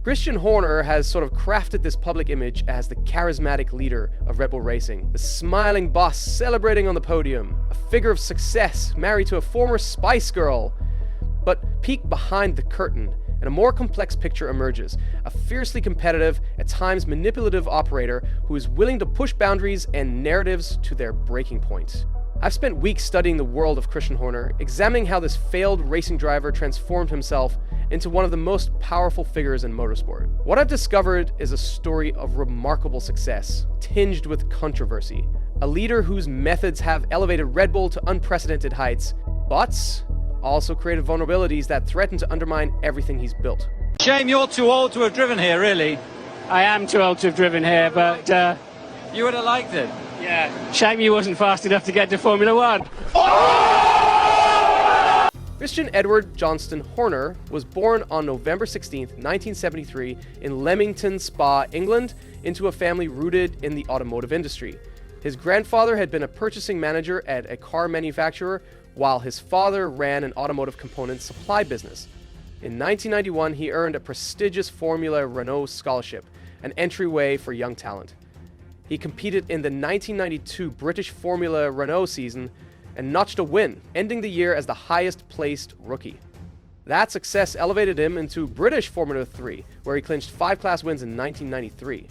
Christian Horner has sort of crafted this public image as the charismatic leader of Red Bull Racing, the smiling boss celebrating on the podium, a figure of success married to a former Spice Girl. But peek behind the curtain, and a more complex picture emerges, a fiercely competitive, at times manipulative operator who is willing to push boundaries and narratives to their breaking point. I've spent weeks studying the world of Christian Horner, examining how this failed racing driver transformed himself into one of the most powerful figures in motorsport. What I've discovered is a story of remarkable success, tinged with controversy. A leader whose methods have elevated Red Bull to unprecedented heights, but also created vulnerabilities that threaten to undermine everything he's built. Shame you're too old to have driven here, really. I am too old to have driven here, but You would have liked it. yeah, shame you wasn't fast enough to get to Formula One. Christian Edward Johnston Horner was born on November 16, 1973 in Leamington Spa, England, into a family rooted in the automotive industry. His grandfather had been a purchasing manager at a car manufacturer, while his father ran an automotive component supply business. In 1991, he earned a prestigious Formula Renault scholarship, an entryway for young talent. He competed in the 1992 British Formula Renault season and notched a win, ending the year as the highest-placed rookie. That success elevated him into British Formula 3, where he clinched 5 class wins in 1993.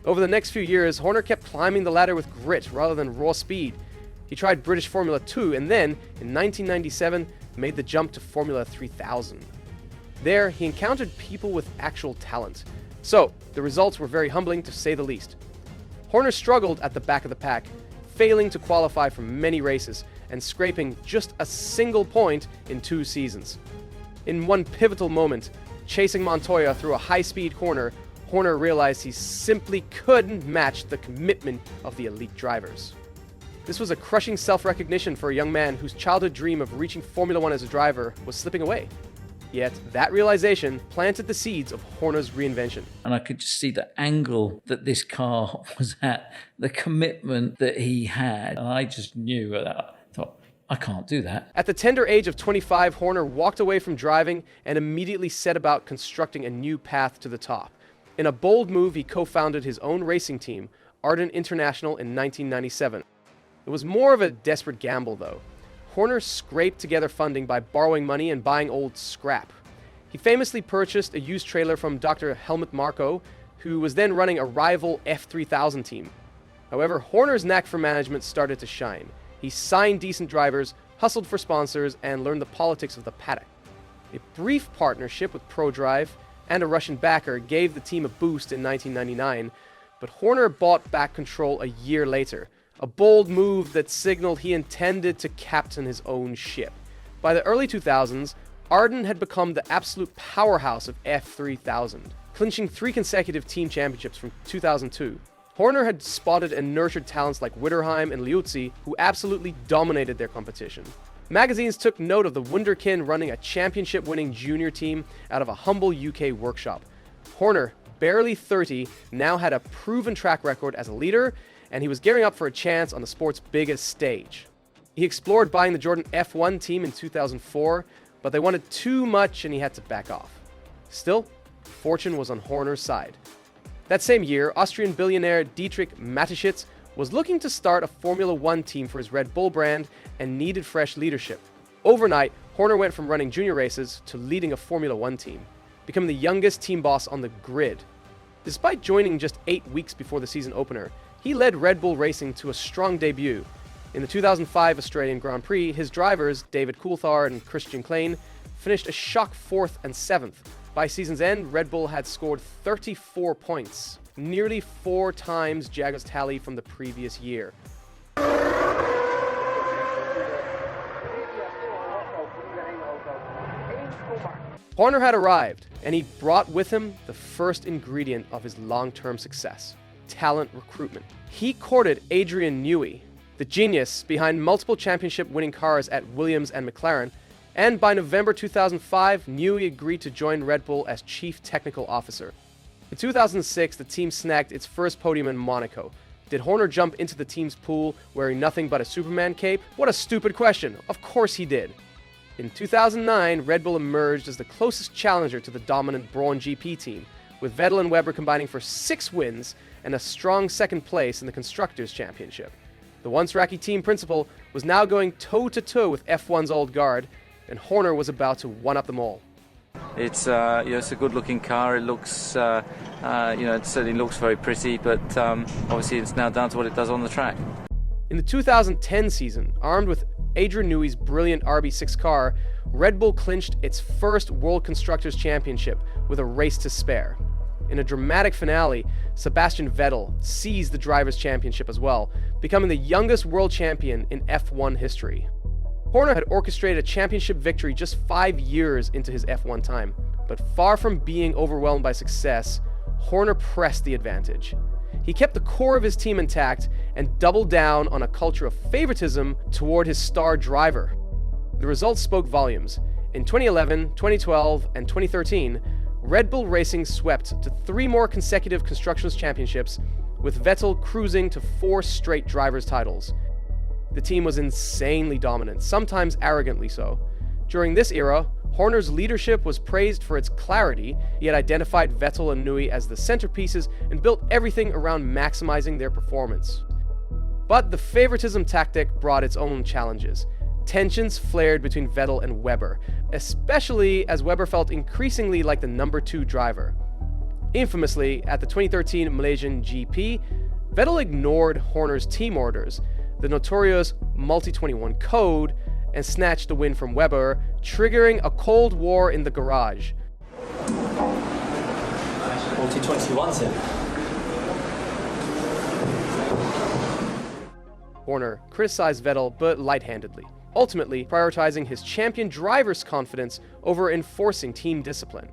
Over the next few years, Horner kept climbing the ladder with grit rather than raw speed. He tried British Formula 2 and then, in 1997, made the jump to Formula 3000. There, he encountered people with actual talent. So, the results were very humbling to say the least. Horner struggled at the back of the pack, failing to qualify for many races and scraping just a single point in 2 seasons. In one pivotal moment, chasing Montoya through a high-speed corner, Horner realized he simply couldn't match the commitment of the elite drivers. This was a crushing self-recognition for a young man whose childhood dream of reaching Formula One as a driver was slipping away. Yet, that realization planted the seeds of Horner's reinvention. And I could just see the angle that this car was at, the commitment that he had. And I just knew that. I thought, I can't do that. At the tender age of 25, Horner walked away from driving and immediately set about constructing a new path to the top. In a bold move, he co-founded his own racing team, Ardent International, in 1997. It was more of a desperate gamble, though. Horner scraped together funding by borrowing money and buying old scrap. He famously purchased a used trailer from Dr. Helmut Marko, who was then running a rival F3000 team. However, Horner's knack for management started to shine. He signed decent drivers, hustled for sponsors, and learned the politics of the paddock. A brief partnership with ProDrive and a Russian backer gave the team a boost in 1999, but Horner bought back control a year later. A bold move that signaled he intended to captain his own ship. By the early 2000s, Ardent had become the absolute powerhouse of F3000, clinching 3 consecutive team championships from 2002. Horner had spotted and nurtured talents like Witterheim and Liuzzi, who absolutely dominated their competition. Magazines took note of the wunderkind running a championship-winning junior team out of a humble UK workshop. Horner, barely 30, now had a proven track record as a leader, and he was gearing up for a chance on the sport's biggest stage. He explored buying the Jordan F1 team in 2004, but they wanted too much and he had to back off. Still, fortune was on Horner's side. That same year, Austrian billionaire Dietrich Mateschitz was looking to start a Formula One team for his Red Bull brand and needed fresh leadership. Overnight, Horner went from running junior races to leading a Formula One team, becoming the youngest team boss on the grid. Despite joining just 8 weeks before the season opener, he led Red Bull Racing to a strong debut. In the 2005 Australian Grand Prix, his drivers, David Coulthard and Christian Klein, finished a shock 4th and 7th. By season's end, Red Bull had scored 34 points, nearly 4 times Jaguar's tally from the previous year. Horner had arrived, and he brought with him the first ingredient of his long-term success: talent recruitment. He courted Adrian Newey, the genius behind multiple championship-winning cars at Williams and McLaren, and by November 2005, Newey agreed to join Red Bull as Chief Technical Officer. In 2006, the team snagged its first podium in Monaco. Did Horner jump into the team's pool wearing nothing but a Superman cape? What a stupid question. Of course he did. In 2009, Red Bull emerged as the closest challenger to the dominant Braun GP team, with Vettel and Webber combining for 6 wins and a strong second place in the Constructors' Championship. The once-Racky team principal was now going toe-to-toe with F1's old guard, and Horner was about to one-up them all. It's it's a good-looking car. It looks, it certainly looks very pretty, but obviously it's now down to what it does on the track. In the 2010 season, armed with Adrian Newey's brilliant RB6 car, Red Bull clinched its first World Constructors' Championship with a race to spare. In a dramatic finale, Sebastian Vettel seized the Drivers' Championship as well, becoming the youngest world champion in F1 history. Horner had orchestrated a championship victory just 5 years into his F1 time, but far from being overwhelmed by success, Horner pressed the advantage. He kept the core of his team intact and doubled down on a culture of favoritism toward his star driver. The results spoke volumes. In 2011, 2012, and 2013, Red Bull Racing swept to 3 more consecutive Constructors' Championships, with Vettel cruising to 4 straight drivers' titles. The team was insanely dominant, sometimes arrogantly so. During this era, Horner's leadership was praised for its clarity. He had identified Vettel and Newey as the centerpieces and built everything around maximizing their performance. But the favoritism tactic brought its own challenges. Tensions flared between Vettel and Webber, especially as Webber felt increasingly like the number 2 driver. Infamously, at the 2013 Malaysian GP, Vettel ignored Horner's team orders, the notorious Multi-21 code, and snatched the win from Webber, triggering a cold war in the garage. Multi-21's it. Horner criticized Vettel, but light-handedly, ultimately prioritizing his champion driver's confidence over enforcing team discipline.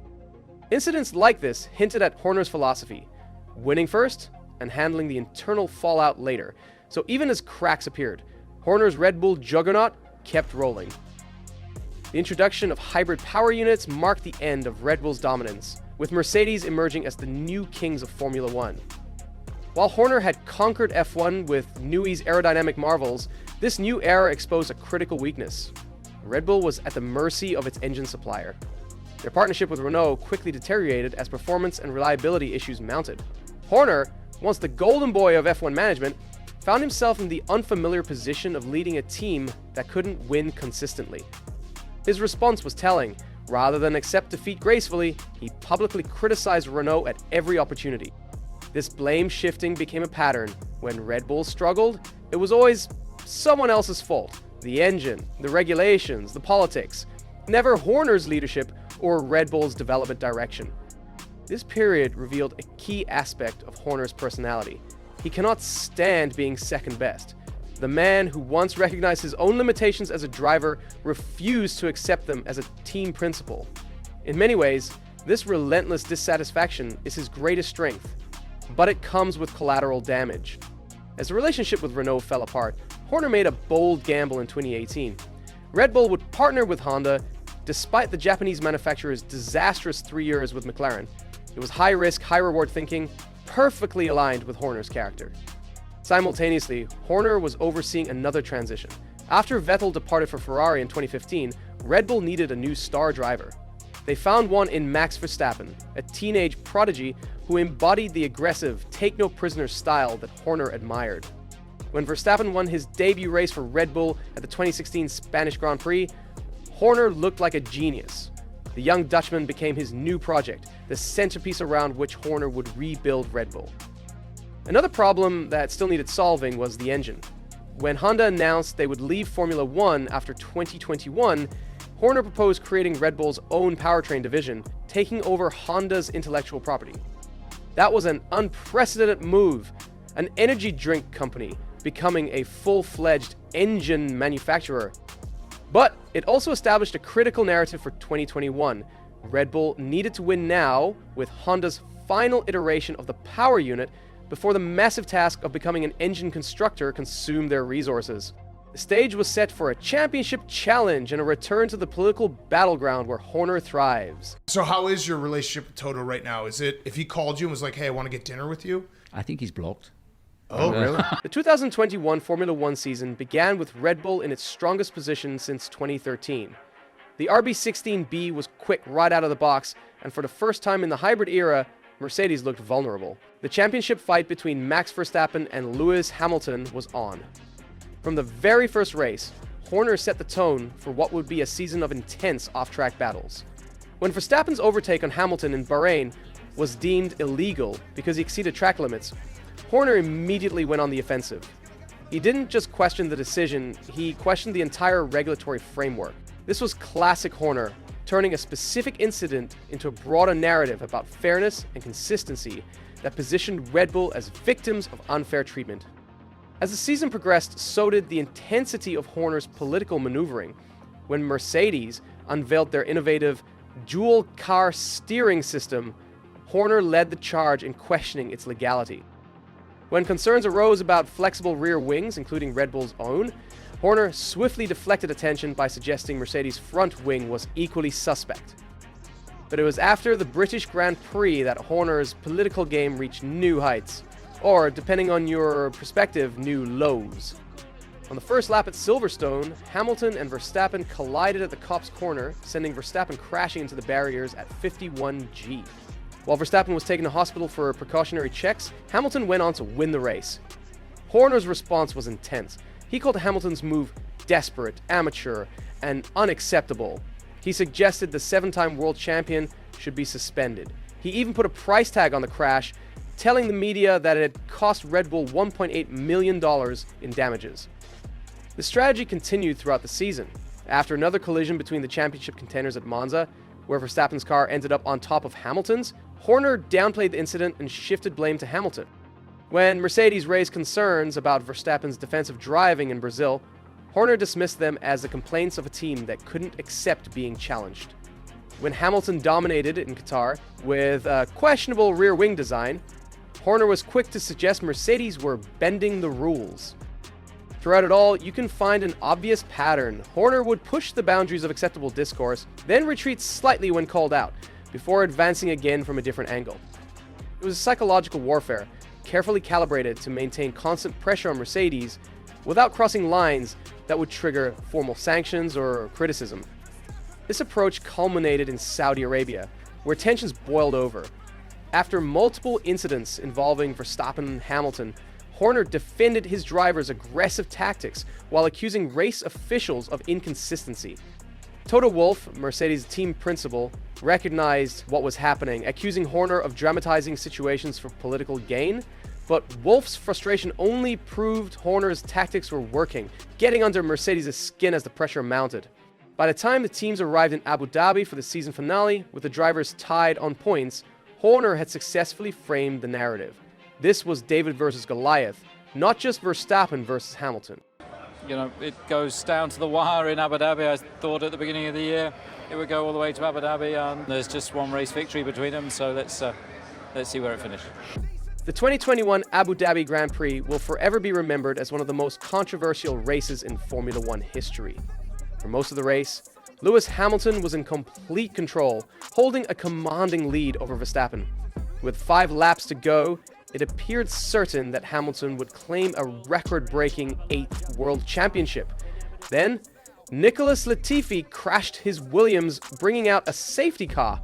Incidents like this hinted at Horner's philosophy: winning first and handling the internal fallout later. So even as cracks appeared, Horner's Red Bull juggernaut kept rolling. The introduction of hybrid power units marked the end of Red Bull's dominance, with Mercedes emerging as the new kings of Formula One. While Horner had conquered F1 with Newey's aerodynamic marvels, this new era exposed a critical weakness. Red Bull was at the mercy of its engine supplier. Their partnership with Renault quickly deteriorated as performance and reliability issues mounted. Horner, once the golden boy of F1 management, found himself in the unfamiliar position of leading a team that couldn't win consistently. His response was telling. Rather than accept defeat gracefully, he publicly criticized Renault at every opportunity. This blame shifting became a pattern. When Red Bull struggled, it was always someone else's fault. The engine, the regulations, the politics. Never Horner's leadership or Red Bull's development direction. This period revealed a key aspect of Horner's personality. He cannot stand being second best. The man who once recognized his own limitations as a driver refused to accept them as a team principle. In many ways, this relentless dissatisfaction is his greatest strength, but it comes with collateral damage. As the relationship with Renault fell apart, Horner made a bold gamble in 2018. Red Bull would partner with Honda despite the Japanese manufacturer's disastrous 3 years with McLaren. It was high-risk, high-reward thinking, perfectly aligned with Horner's character. Simultaneously, Horner was overseeing another transition. After Vettel departed for Ferrari in 2015, Red Bull needed a new star driver. They found one in Max Verstappen, a teenage prodigy who embodied the aggressive, take-no-prisoners style that Horner admired. When Verstappen won his debut race for Red Bull at the 2016 Spanish Grand Prix, Horner looked like a genius. The young Dutchman became his new project, the centerpiece around which Horner would rebuild Red Bull. Another problem that still needed solving was the engine. When Honda announced they would leave Formula One after 2021, Horner proposed creating Red Bull's own powertrain division, taking over Honda's intellectual property. That was an unprecedented move, an energy drink company becoming a full-fledged engine manufacturer. But it also established a critical narrative for 2021. Red Bull needed to win now with Honda's final iteration of the power unit before the massive task of becoming an engine constructor consumed their resources. The stage was set for a championship challenge and a return to the political battleground where Horner thrives. So how is your relationship with Toto right now? Is it, if he called you and was like, hey, I want to get dinner with you? I think he's blocked. Oh, really? The 2021 Formula One season began with Red Bull in its strongest position since 2013. The RB16B was quick right out of the box, and for the first time in the hybrid era, Mercedes looked vulnerable. The championship fight between Max Verstappen and Lewis Hamilton was on. From the very first race, Horner set the tone for what would be a season of intense off-track battles. When Verstappen's overtake on Hamilton in Bahrain was deemed illegal because he exceeded track limits, Horner immediately went on the offensive. He didn't just question the decision, he questioned the entire regulatory framework. This was classic Horner, turning a specific incident into a broader narrative about fairness and consistency that positioned Red Bull as victims of unfair treatment. As the season progressed, so did the intensity of Horner's political maneuvering. When Mercedes unveiled their innovative dual car steering system, Horner led the charge in questioning its legality. When concerns arose about flexible rear wings, including Red Bull's own, Horner swiftly deflected attention by suggesting Mercedes' front wing was equally suspect. But it was after the British Grand Prix that Horner's political game reached new heights, or, depending on your perspective, new lows. On the first lap at Silverstone, Hamilton and Verstappen collided at the Copse corner, sending Verstappen crashing into the barriers at 51G. While Verstappen was taken to hospital for precautionary checks, Hamilton went on to win the race. Horner's response was intense. He called Hamilton's move desperate, amateur, and unacceptable. He suggested the 7-time world champion should be suspended. He even put a price tag on the crash, telling the media that it had cost Red Bull $1.8 million in damages. The strategy continued throughout the season. After another collision between the championship contenders at Monza, where Verstappen's car ended up on top of Hamilton's, Horner downplayed the incident and shifted blame to Hamilton. When Mercedes raised concerns about Verstappen's defensive driving in Brazil, Horner dismissed them as the complaints of a team that couldn't accept being challenged. When Hamilton dominated in Qatar with a questionable rear wing design, Horner was quick to suggest Mercedes were bending the rules. Throughout it all, you can find an obvious pattern. Horner would push the boundaries of acceptable discourse, then retreat slightly when called out, before advancing again from a different angle. It was psychological warfare, carefully calibrated to maintain constant pressure on Mercedes without crossing lines that would trigger formal sanctions or criticism. This approach culminated in Saudi Arabia, where tensions boiled over. After multiple incidents involving Verstappen and Hamilton, Horner defended his driver's aggressive tactics while accusing race officials of inconsistency. Toto Wolff, Mercedes' team principal, recognized what was happening, accusing Horner of dramatizing situations for political gain, but Wolff's frustration only proved Horner's tactics were working, getting under Mercedes' skin as the pressure mounted. By the time the teams arrived in Abu Dhabi for the season finale, with the drivers tied on points, Horner had successfully framed the narrative. This was David versus Goliath, not just Verstappen versus Hamilton. You know, it goes down to the wire in Abu Dhabi. I thought at the beginning of the year it would go all the way to Abu Dhabi, and there's just one race victory between them, so let's see where it finishes. The 2021 Abu Dhabi Grand Prix will forever be remembered as one of the most controversial races in Formula One history. For most of the race, Lewis Hamilton was in complete control, holding a commanding lead over Verstappen. With 5 laps to go, it appeared certain that Hamilton would claim a record-breaking 8th World Championship. Then, Nicholas Latifi crashed his Williams, bringing out a safety car.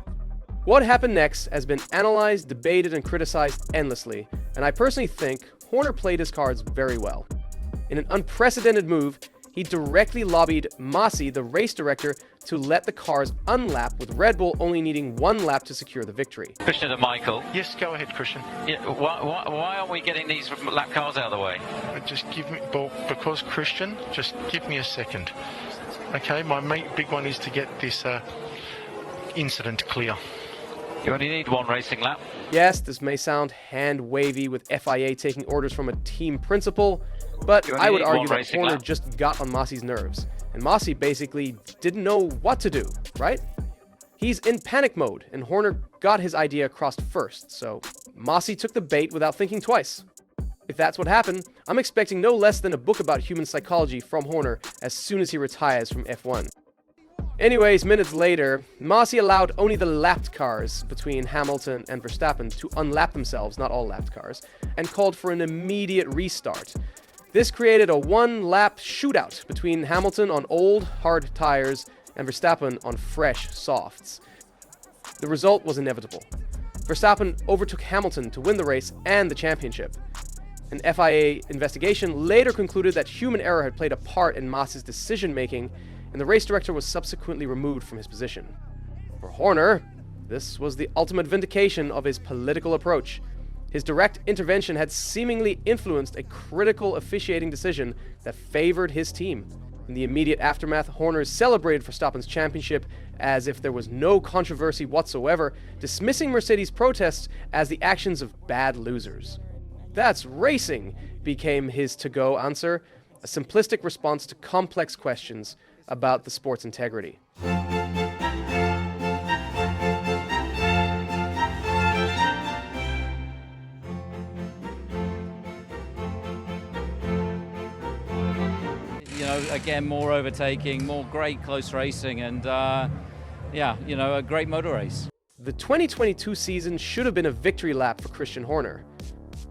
What happened next has been analyzed, debated, and criticized endlessly, and I personally think Horner played his cards very well. In an unprecedented move, he directly lobbied Masi, the race director, to let the cars unlap, with Red Bull only needing 1 lap to secure the victory. Christian and Michael. Yes, go ahead, Christian. Yeah, why aren't we getting these lap cars out of the way? Just give me, well, because Christian, just give me a second. Okay, my big one is to get this incident clear. You only need 1 racing lap. Yes, this may sound hand-wavy with FIA taking orders from a team principal, but I would argue that Horner just got on Masi's nerves, and Masi basically didn't know what to do, right? He's in panic mode, and Horner got his idea across first, so Masi took the bait without thinking twice. If that's what happened, I'm expecting no less than a book about human psychology from Horner as soon as he retires from F1. Anyways, minutes later, Masi allowed only the lapped cars between Hamilton and Verstappen to unlap themselves, not all lapped cars, and called for an immediate restart. This created a 1-lap shootout between Hamilton on old, hard tires and Verstappen on fresh softs. The result was inevitable. Verstappen overtook Hamilton to win the race and the championship. An FIA investigation later concluded that human error had played a part in Maas's decision-making, and the race director was subsequently removed from his position. For Horner, this was the ultimate vindication of his political approach. His direct intervention had seemingly influenced a critical officiating decision that favored his team. In the immediate aftermath, Horner celebrated Verstappen's championship as if there was no controversy whatsoever, dismissing Mercedes' protests as the actions of bad losers. "That's racing," became his to-go answer, a simplistic response to complex questions about the sport's integrity. Again, more overtaking, more great close racing, and a great motor race. The 2022 season should have been a victory lap for Christian Horner.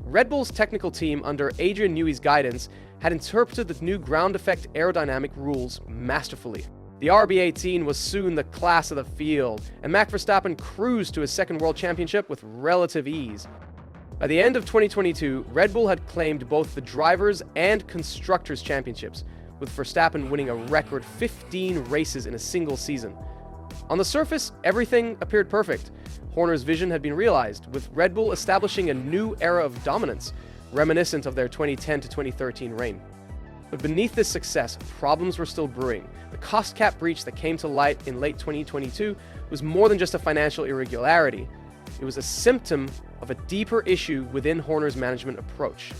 Red Bull's technical team under Adrian Newey's guidance had interpreted the new ground effect aerodynamic rules masterfully. The RB18 was soon the class of the field, and Max Verstappen cruised to his second world championship with relative ease. By the end of 2022, Red Bull had claimed both the drivers' and constructors' championships, with Verstappen winning a record 15 races in a single season. On the surface, everything appeared perfect. Horner's vision had been realized, with Red Bull establishing a new era of dominance, reminiscent of their 2010 to 2013 reign. But beneath this success, problems were still brewing. The cost cap breach that came to light in late 2022 was more than just a financial irregularity. It was a symptom of a deeper issue within Horner's management approach.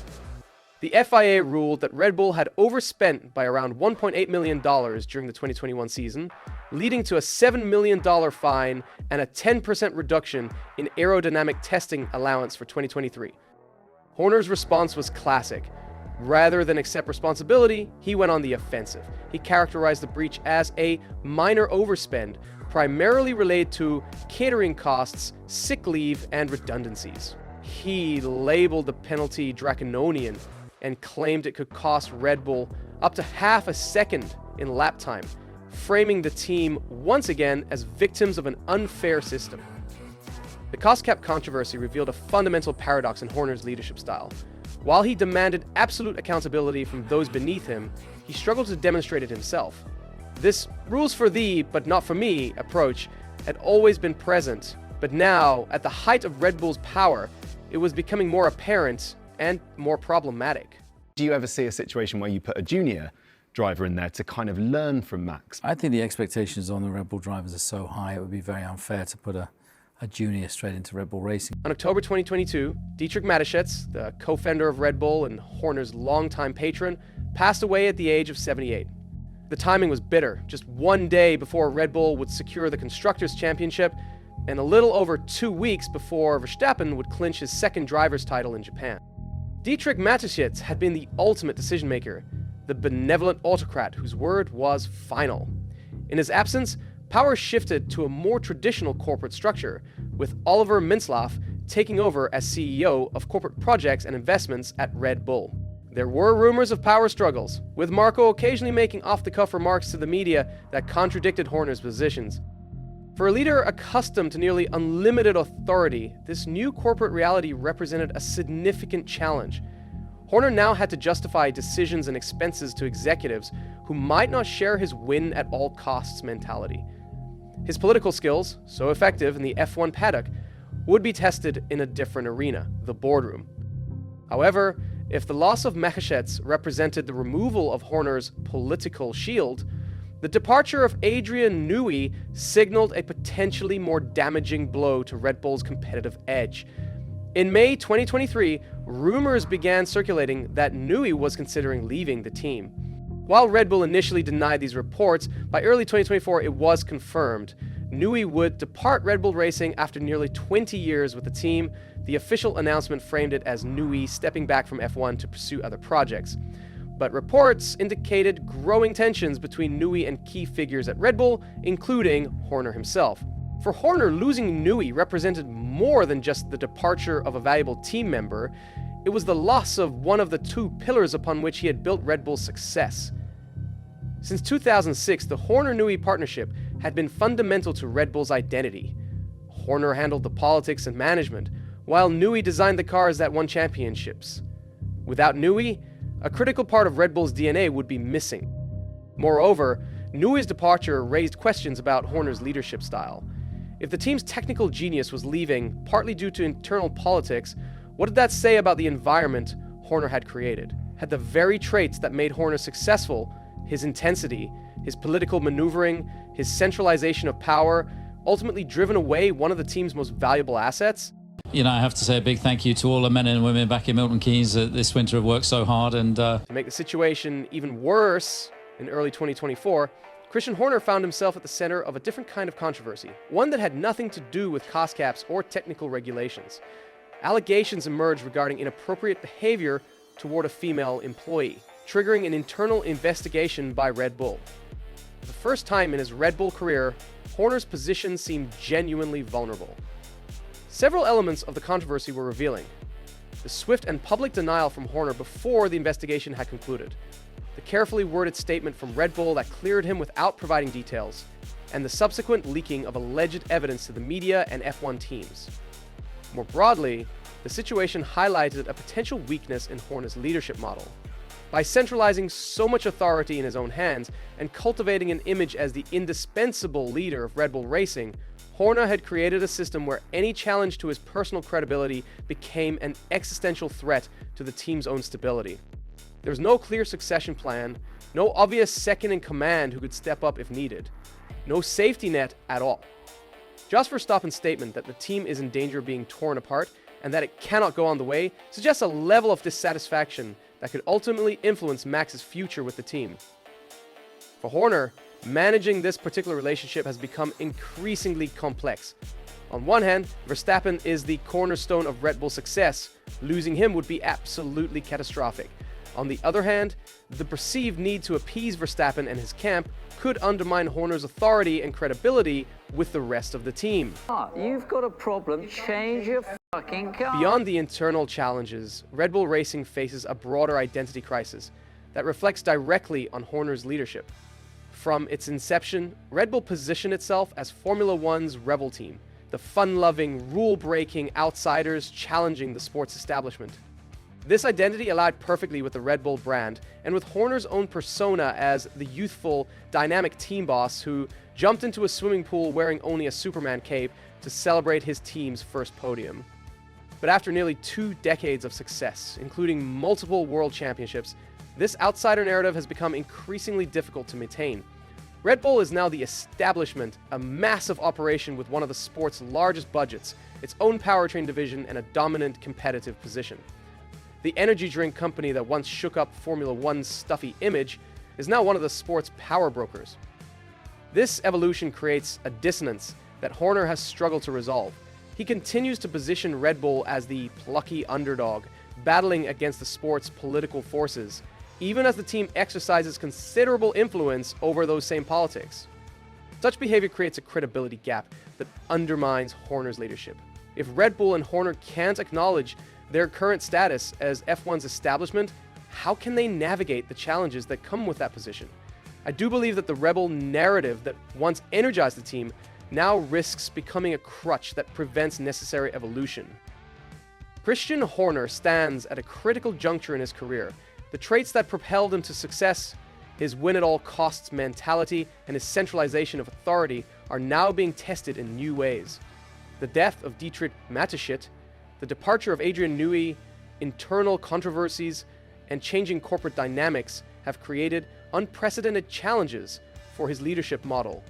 The FIA ruled that Red Bull had overspent by around $1.8 million during the 2021 season, leading to a $7 million fine and a 10% reduction in aerodynamic testing allowance for 2023. Horner's response was classic. Rather than accept responsibility, he went on the offensive. He characterized the breach as a minor overspend, primarily related to catering costs, sick leave, and redundancies. He labeled the penalty draconian and claimed it could cost Red Bull up to half a second in lap time, framing the team once again as victims of an unfair system. The cost cap controversy revealed a fundamental paradox in Horner's leadership style. While he demanded absolute accountability from those beneath him, he struggled to demonstrate it himself. This rules for thee, but not for me approach had always been present, but now, at the height of Red Bull's power, it was becoming more apparent and more problematic. Do you ever see a situation where you put a junior driver in there to kind of learn from Max? I think the expectations on the Red Bull drivers are so high, it would be very unfair to put a junior straight into Red Bull racing. On October 2022, Dietrich Mateschitz, the co-founder of Red Bull and Horner's longtime patron, passed away at the age of 78. The timing was bitter, just one day before Red Bull would secure the Constructors' Championship, and a little over 2 weeks before Verstappen would clinch his second driver's title in Japan. Dietrich Mateschitz had been the ultimate decision-maker, the benevolent autocrat whose word was final. In his absence, power shifted to a more traditional corporate structure, with Oliver Mintzlaff taking over as CEO of corporate projects and investments at Red Bull. There were rumors of power struggles, with Marco occasionally making off-the-cuff remarks to the media that contradicted Horner's positions. For a leader accustomed to nearly unlimited authority, this new corporate reality represented a significant challenge. Horner now had to justify decisions and expenses to executives who might not share his win-at-all-costs mentality. His political skills, so effective in the F1 paddock, would be tested in a different arena, the boardroom. However, if the loss of Mateschitz represented the removal of Horner's political shield, the departure of Adrian Newey signaled a potentially more damaging blow to Red Bull's competitive edge. In May 2023, rumors began circulating that Newey was considering leaving the team. While Red Bull initially denied these reports, by early 2024 it was confirmed. Newey would depart Red Bull Racing after nearly 20 years with the team. The official announcement framed it as Newey stepping back from F1 to pursue other projects. But reports indicated growing tensions between Newey and key figures at Red Bull, including Horner himself. For Horner, losing Newey represented more than just the departure of a valuable team member. It was the loss of one of the two pillars upon which he had built Red Bull's success. Since 2006, the Horner-Newey partnership had been fundamental to Red Bull's identity. Horner handled the politics and management, while Newey designed the cars that won championships. Without Newey, a critical part of Red Bull's DNA would be missing. Moreover, Newey's departure raised questions about Horner's leadership style. If the team's technical genius was leaving partly due to internal politics, what did that say about the environment Horner had created? Had the very traits that made Horner successful, his intensity, his political maneuvering, his centralization of power, ultimately driven away one of the team's most valuable assets? You know, I have to say a big thank you to all the men and women back in Milton Keynes that this winter have worked so hard. And to make the situation even worse, in early 2024, Christian Horner found himself at the center of a different kind of controversy, one that had nothing to do with cost caps or technical regulations. Allegations emerged regarding inappropriate behavior toward a female employee, triggering an internal investigation by Red Bull. For the first time in his Red Bull career, Horner's position seemed genuinely vulnerable. Several elements of the controversy were revealing. The swift and public denial from Horner before the investigation had concluded, the carefully worded statement from Red Bull that cleared him without providing details, and the subsequent leaking of alleged evidence to the media and F1 teams. More broadly, the situation highlighted a potential weakness in Horner's leadership model. By centralizing so much authority in his own hands and cultivating an image as the indispensable leader of Red Bull Racing, Horner had created a system where any challenge to his personal credibility became an existential threat to the team's own stability. There was no clear succession plan, no obvious second in command who could step up if needed, no safety net at all. Jos Verstappen's statement that the team is in danger of being torn apart and that it cannot go on the way suggests a level of dissatisfaction that could ultimately influence Max's future with the team. For Horner, managing this particular relationship has become increasingly complex. On one hand, Verstappen is the cornerstone of Red Bull's success. Losing him would be absolutely catastrophic. On the other hand, the perceived need to appease Verstappen and his camp could undermine Horner's authority and credibility with the rest of the team. You've got a problem, change your fucking car. Beyond the internal challenges, Red Bull Racing faces a broader identity crisis that reflects directly on Horner's leadership. From its inception, Red Bull positioned itself as Formula One's rebel team, the fun-loving, rule-breaking outsiders challenging the sports establishment. This identity aligned perfectly with the Red Bull brand and with Horner's own persona as the youthful, dynamic team boss who jumped into a swimming pool wearing only a Superman cape to celebrate his team's first podium. But after nearly 2 decades of success, including multiple world championships, this outsider narrative has become increasingly difficult to maintain. Red Bull is now the establishment, a massive operation with one of the sport's largest budgets, its own powertrain division, and a dominant competitive position. The energy drink company that once shook up Formula One's stuffy image is now one of the sport's power brokers. This evolution creates a dissonance that Horner has struggled to resolve. He continues to position Red Bull as the plucky underdog, battling against the sport's political forces, even as the team exercises considerable influence over those same politics. Such behavior creates a credibility gap that undermines Horner's leadership. If Red Bull and Horner can't acknowledge their current status as F1's establishment, how can they navigate the challenges that come with that position? I do believe that the rebel narrative that once energized the team now risks becoming a crutch that prevents necessary evolution. Christian Horner stands at a critical juncture in his career. The traits that propelled him to success, his win-at-all-costs mentality, and his centralization of authority are now being tested in new ways. The death of Dietrich Mateschitz, the departure of Adrian Newey, internal controversies, and changing corporate dynamics have created unprecedented challenges for his leadership model.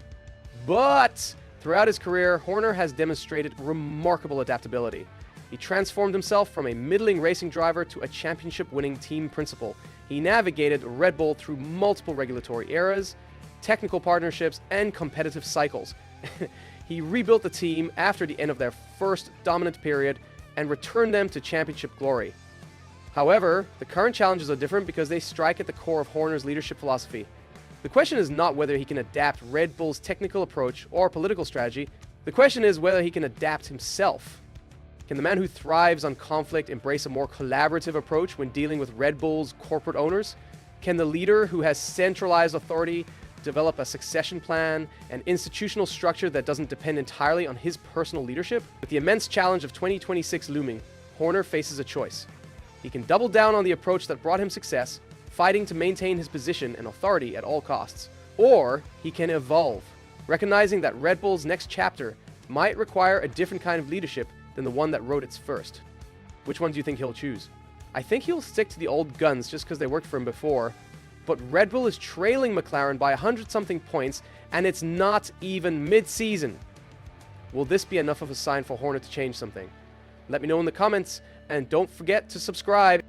But throughout his career, Horner has demonstrated remarkable adaptability. He transformed himself from a middling racing driver to a championship-winning team principal. He navigated Red Bull through multiple regulatory eras, technical partnerships, and competitive cycles. He rebuilt the team after the end of their first dominant period and returned them to championship glory. However, the current challenges are different because they strike at the core of Horner's leadership philosophy. The question is not whether he can adapt Red Bull's technical approach or political strategy. The question is whether he can adapt himself. Can the man who thrives on conflict embrace a more collaborative approach when dealing with Red Bull's corporate owners? Can the leader who has centralized authority develop a succession plan, an institutional structure that doesn't depend entirely on his personal leadership? With the immense challenge of 2026 looming, Horner faces a choice. He can double down on the approach that brought him success, fighting to maintain his position and authority at all costs. Or he can evolve, recognizing that Red Bull's next chapter might require a different kind of leadership than the one that wrote its first. Which one do you think he'll choose? I think he'll stick to the old guns just because they worked for him before, but Red Bull is trailing McLaren by 100-something points, and it's not even mid-season. Will this be enough of a sign for Horner to change something? Let me know in the comments, and don't forget to subscribe.